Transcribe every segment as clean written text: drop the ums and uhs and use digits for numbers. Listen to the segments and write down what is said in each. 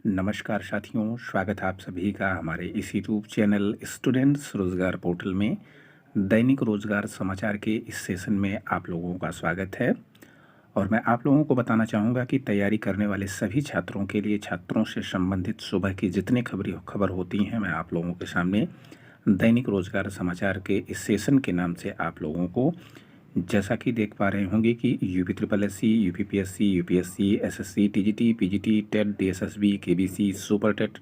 नमस्कार साथियों, स्वागत है आप सभी का हमारे इस यूट्यूब चैनल स्टूडेंट्स रोजगार पोर्टल में। दैनिक रोजगार समाचार के इस सेशन में आप लोगों का स्वागत है। और मैं आप लोगों को बताना चाहूँगा कि तैयारी करने वाले सभी छात्रों के लिए छात्रों से संबंधित सुबह की जितनी खबर होती हैं, मैं आप लोगों के सामने दैनिक रोजगार समाचार के इस सेशन के नाम से आप लोगों को, जैसा कि देख पा रहे होंगे कि UP triple S C, UP P S C, UPSC, SSC, TGT, PGT, TET, DSSB, KBC, super TET,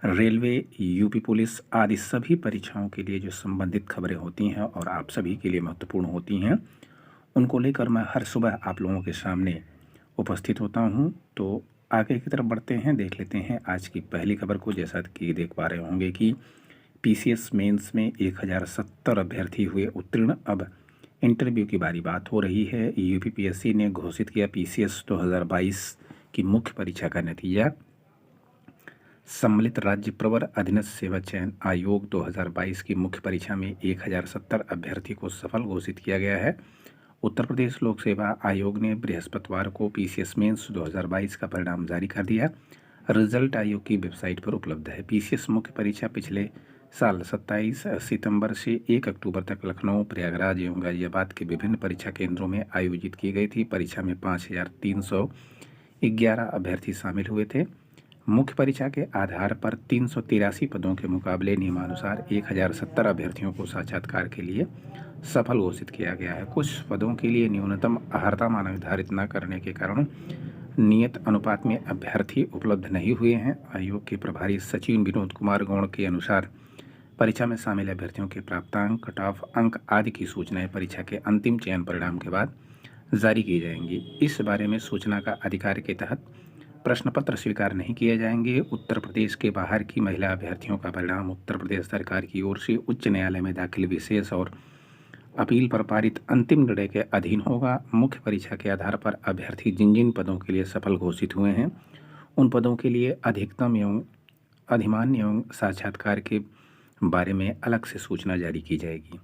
railway, UP police आदि सभी परीक्षाओं के लिए जो संबंधित खबरें होती हैं और आप सभी के लिए महत्वपूर्ण होती हैं, उनको लेकर मैं हर सुबह आप लोगों के सामने उपस्थित होता हूं। तो आगे की तरफ बढ़ते हैं, देख लेते हैं आज की पहली खबर को। जैसा कि देख पा रहे होंगे कि पीसीएस मेंस में 1070 अभ्यर्थी हुए उत्तीर्ण। अब इंटरव्यू की बात हो रही है। यूपीपीएससी ने घोषित किया पीसीएस 2022 की मुख्य परीक्षा का नतीजा। सम्मिलित राज्य प्रवर अधीनस्थ सेवा चयन आयोग 2022 की मुख्य परीक्षा में 1070 अभ्यर्थी को सफल घोषित किया गया है। उत्तर प्रदेश लोक सेवा आयोग ने बृहस्पतिवार को पीसीएस मेंस 2022 का परिणाम जारी कर दिया। रिजल्ट आयोग की वेबसाइट पर उपलब्ध है। पीसीएस मुख्य परीक्षा पिछले साल 27 सितंबर से 1 अक्टूबर तक लखनऊ, प्रयागराज एवं गाजियाबाद के विभिन्न परीक्षा केंद्रों में आयोजित की गई थी। परीक्षा में 5311 अभ्यर्थी शामिल हुए थे। मुख्य परीक्षा के आधार पर 383 पदों के मुकाबले नियमानुसार 1070 अभ्यर्थियों को साक्षात्कार के लिए सफल घोषित किया गया है। कुछ पदों के लिए न्यूनतम अर्हता मानक निर्धारित न करने के कारण नियत अनुपात में अभ्यर्थी उपलब्ध नहीं हुए हैं। आयोग के प्रभारी सचिव विनोद कुमार गौड़ के अनुसार परीक्षा में शामिल अभ्यर्थियों के प्राप्तांक, कट ऑफ अंक आदि की सूचनाएं परीक्षा के अंतिम चयन परिणाम के बाद जारी की जाएंगी। इस बारे में सूचना का अधिकार के तहत प्रश्न पत्र स्वीकार नहीं किए जाएंगे। उत्तर प्रदेश के बाहर की महिला अभ्यर्थियों का परिणाम उत्तर प्रदेश सरकार की ओर से उच्च न्यायालय में दाखिल विशेष और अपील पर पारित अंतिम निर्णय के अधीन होगा। मुख्य परीक्षा के आधार पर अभ्यर्थी जिन जिन पदों के लिए सफल घोषित हुए हैं, उन पदों के लिए अधिकतम एवं अधिमान्य एवं साक्षात्कार के बारे में अलग से सूचना जारी की जाएगी।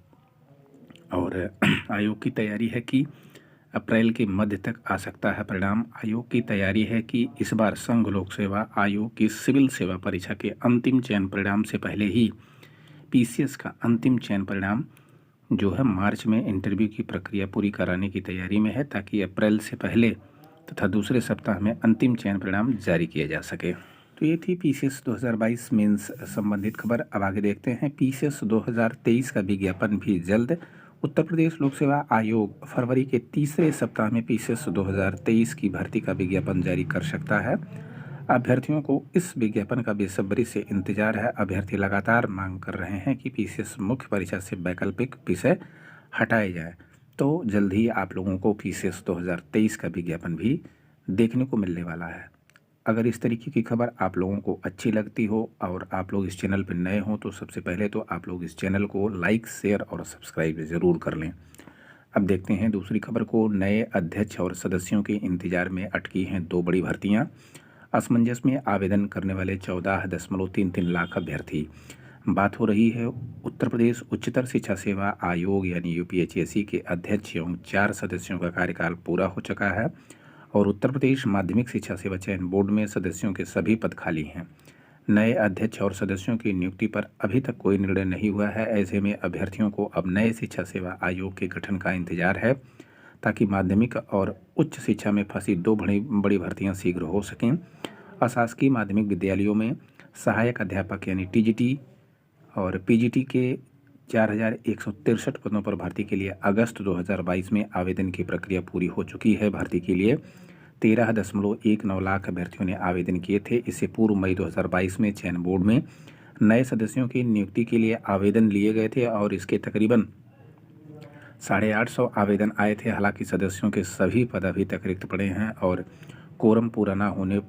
और आयोग की तैयारी है कि अप्रैल के मध्य तक आ सकता है परिणाम। आयोग की तैयारी है कि इस बार संघ लोक सेवा आयोग की सिविल सेवा परीक्षा के अंतिम चयन परिणाम से पहले ही पीसीएस का अंतिम चयन परिणाम जो है मार्च में इंटरव्यू की प्रक्रिया पूरी कराने की तैयारी में है, ताकि अप्रैल से पहले तथा दूसरे सप्ताह में अंतिम चयन परिणाम जारी किया जा सके। तो ये थी पीसीएस 2022 मेंस संबंधित खबर। अब आगे देखते हैं। पीसीएस 2023 का विज्ञापन भी जल्द। उत्तर प्रदेश लोक सेवा आयोग फरवरी के तीसरे सप्ताह में पीसीएस 2023 की भर्ती का विज्ञापन जारी कर सकता है। अभ्यर्थियों को इस विज्ञापन का बेसब्री से इंतजार है। अभ्यर्थी लगातार मांग कर रहे हैं कि पीसीएस मुख्य परीक्षा से वैकल्पिक विषय हटाए जाए। तो जल्द ही आप लोगों को पीसीएस 2023 का विज्ञापन भी देखने को मिलने वाला है। अगर इस तरीके की खबर आप लोगों को अच्छी लगती हो और आप लोग इस चैनल पर नए हो, तो सबसे पहले तो आप लोग इस चैनल को लाइक, शेयर और सब्सक्राइब ज़रूर कर लें। अब देखते हैं दूसरी खबर को। नए अध्यक्ष और सदस्यों के इंतजार में अटकी हैं 2 बड़ी भर्तियां। असमंजस में आवेदन करने वाले 14.33 लाख अभ्यर्थी। बात हो रही है उत्तर प्रदेश उच्चतर शिक्षा सेवा आयोग यानी यूपीएचएससी के अध्यक्ष एवं 4 सदस्यों का कार्यकाल पूरा हो चुका है और उत्तर प्रदेश माध्यमिक शिक्षा सेवा चयन बोर्ड में सदस्यों के सभी पद खाली हैं। नए अध्यक्ष और सदस्यों की नियुक्ति पर अभी तक कोई निर्णय नहीं हुआ है। ऐसे में अभ्यर्थियों को अब नए शिक्षा सेवा आयोग के गठन का इंतजार है, ताकि माध्यमिक और उच्च शिक्षा में फंसी 2 बड़ी भर्तियां शीघ्र हो सकें। अशासकीय माध्यमिक विद्यालयों में सहायक अध्यापक यानी टीजीटी और पीजीटी के 4163 पदों पर भर्ती के लिए अगस्त 2022 में आवेदन की प्रक्रिया पूरी हो चुकी है। भर्ती के लिए 13.19 लाख अभ्यर्थियों ने आवेदन किए थे। इससे पूर्व मई 2022 में चयन बोर्ड में नए सदस्यों की नियुक्ति के लिए आवेदन लिए गए थे और इसके तकरीबन 850 आवेदन आए थे। हालांकि सदस्यों के सभी पद अभी तक रिक्त पड़े हैं और कोरम पूरा न होने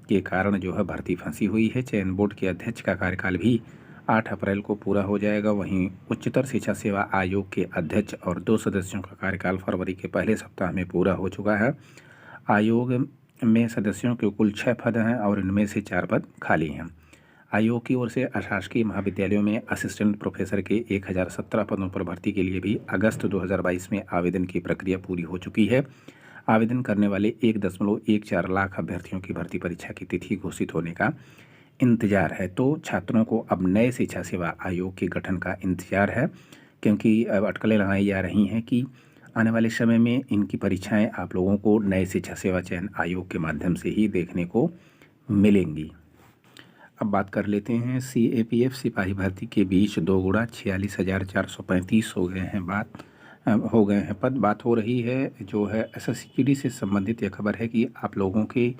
के कारण जो है भर्ती फंसी हुई है। चयन बोर्ड के अध्यक्ष का कार्यकाल भी 8 अप्रैल को पूरा हो जाएगा। वहीं उच्चतर शिक्षा सेवा आयोग के अध्यक्ष और 2 सदस्यों का कार्यकाल फरवरी के पहले सप्ताह में पूरा हो चुका है। आयोग में सदस्यों के कुल 6 पद हैं और इनमें से 4 पद खाली हैं। आयोग की ओर से अशासकीय महाविद्यालयों में असिस्टेंट प्रोफेसर के 1017 पदों पर भर्ती के लिए भी अगस्त 2022 में आवेदन की प्रक्रिया पूरी हो चुकी है। आवेदन करने वाले 1.14 लाख अभ्यर्थियों की भर्ती परीक्षा की तिथि घोषित होने का इंतजार है। तो छात्रों को अब नए शिक्षा सेवा आयोग के गठन का इंतजार है, क्योंकि अब अटकलें लगाई जा रही हैं कि आने वाले समय में इनकी परीक्षाएं आप लोगों को नए शिक्षा सेवा चयन आयोग के माध्यम से ही देखने को मिलेंगी। अब बात कर लेते हैं CAPF सिपाही भर्ती के बीच 2 गुणा 46,435 हो गए हैं पद। बात हो रही है जो है SSCGD से संबंधित यह खबर है कि आप लोगों के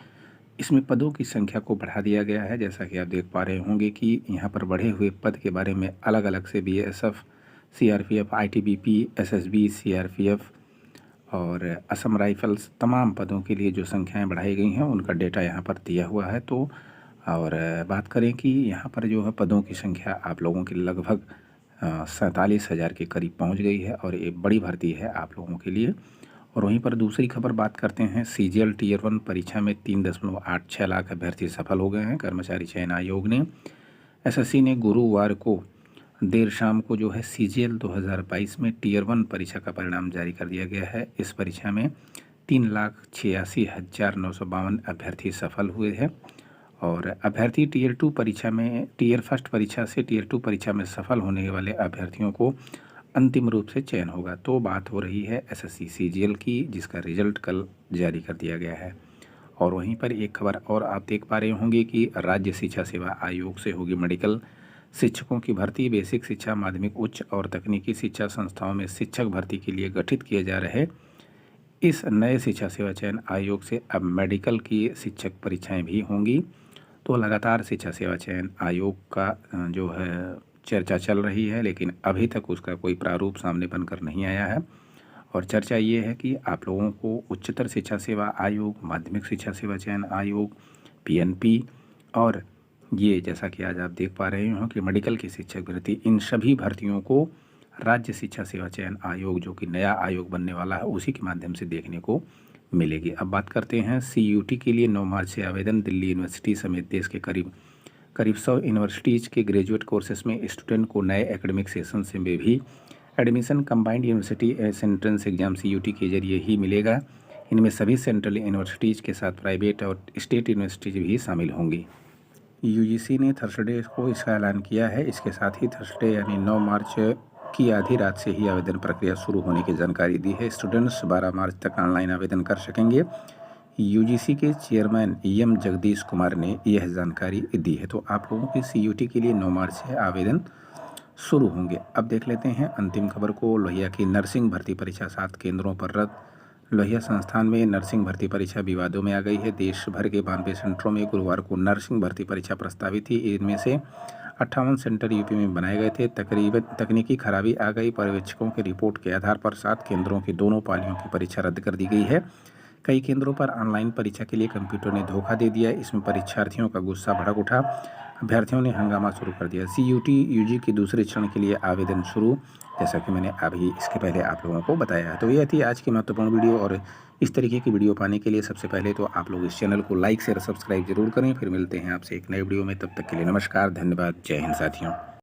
इसमें पदों की संख्या को बढ़ा दिया गया है। जैसा कि आप देख पा रहे होंगे कि यहाँ पर बढ़े हुए पद के बारे में अलग अलग से BSF, CRPF, ITBP, SSB, CRPF और असम राइफल्स तमाम पदों के लिए जो संख्याएं बढ़ाई गई हैं उनका डेटा यहाँ पर दिया हुआ है। तो और बात करें कि यहाँ पर जो है पदों की संख्या आप लोगों की लगभग 47,000 के करीब पहुँच गई है और ये बड़ी भर्ती है आप लोगों के लिए। और वहीं पर दूसरी खबर बात करते हैं, CGL Tier 1 परीक्षा में 3.86 लाख अभ्यर्थी सफल हो गए हैं। कर्मचारी चयन आयोग ने SSC ने गुरुवार को देर शाम को जो है CGL 2022 में Tier 1 परीक्षा का परिणाम जारी कर दिया गया है। इस परीक्षा में 3,86,952 अभ्यर्थी सफल हुए हैं और अभ्यर्थी Tier 2 परीक्षा में Tier 1 परीक्षा से Tier 2 परीक्षा में सफल होने वाले अभ्यर्थियों को अंतिम रूप से चयन होगा। तो बात हो रही है SSC CGL की, जिसका रिजल्ट कल जारी कर दिया गया है। और वहीं पर एक खबर और आप देख पा रहे होंगे कि राज्य शिक्षा सेवा आयोग से होगी मेडिकल शिक्षकों की भर्ती। बेसिक शिक्षा, माध्यमिक, उच्च और तकनीकी शिक्षा संस्थाओं में शिक्षक भर्ती के लिए गठित किए जा रहे इस नए शिक्षा सेवा चयन आयोग से अब मेडिकल की शिक्षक परीक्षाएं भी होंगी। तो लगातार शिक्षा सेवा चयन आयोग का जो है चर्चा चल रही है, लेकिन अभी तक उसका कोई प्रारूप सामने बनकर नहीं आया है। और चर्चा ये है कि आप लोगों को उच्चतर शिक्षा सेवा आयोग, माध्यमिक शिक्षा सेवा चयन आयोग, PNP और ये जैसा कि आज आप देख पा रहे हो कि मेडिकल की शिक्षक भर्ती, इन सभी भर्तियों को राज्य शिक्षा सेवा चयन आयोग जो कि नया आयोग बनने वाला है उसी के माध्यम से देखने को मिलेगी। अब बात करते हैं CUT के लिए 9 मार्च से आवेदन। दिल्ली यूनिवर्सिटी समेत देश के करीब 100 यूनिवर्सिटीज़ के ग्रेजुएट कोर्सेज में स्टूडेंट को नए एकेडमिक सेशन से में भी admission combined university entrance exam CUT के जरिए ही मिलेगा। इनमें सभी सेंट्रल यूनिवर्सिटीज़ के साथ प्राइवेट और स्टेट यूनिवर्सिटीज़ भी शामिल होंगी। UGC ने थर्सडे को इसका ऐलान किया है। इसके साथ ही थर्सडे यानी 9 मार्च की आधी रात से ही आवेदन प्रक्रिया शुरू होने की जानकारी दी है। स्टूडेंट्स 12 मार्च तक ऑनलाइन आवेदन कर सकेंगे। UGC के चेयरमैन EM जगदीश कुमार ने यह जानकारी दी है। तो आप लोगों की CUT के लिए 9 मार्च से आवेदन शुरू होंगे। अब देख लेते हैं अंतिम खबर को। लोहिया की नर्सिंग भर्ती परीक्षा 7 केंद्रों पर रद्द। लोहिया संस्थान में नर्सिंग भर्ती परीक्षा विवादों में आ गई है। देश भर के 92 सेंटरों में गुरुवार को नर्सिंग भर्ती परीक्षा प्रस्तावित थी। इनमें से 58 सेंटर UP में बनाए गए थे। तकरीबन तकनीकी खराबी आ गई। पर्यवेक्षकों की रिपोर्ट के आधार पर 7 केंद्रों की दोनों पालियों की परीक्षा रद्द कर दी गई है। कई केंद्रों पर ऑनलाइन परीक्षा के लिए कंप्यूटर ने धोखा दे दिया। इसमें परीक्षार्थियों का गुस्सा भड़क उठा। अभ्यर्थियों ने हंगामा शुरू कर दिया। CUT UG के दूसरे चरण के लिए आवेदन शुरू, जैसा कि मैंने अभी इसके पहले आप लोगों को बताया है। तो यह थी आज की महत्वपूर्ण वीडियो और इस तरीके की वीडियो पाने के लिए सबसे पहले तो आप लोग इस चैनल को लाइक शेयर सब्सक्राइब जरूर करें। फिर मिलते हैं आपसे एक नई वीडियो में, तब तक के लिए नमस्कार, धन्यवाद, जय हिंद साथियों।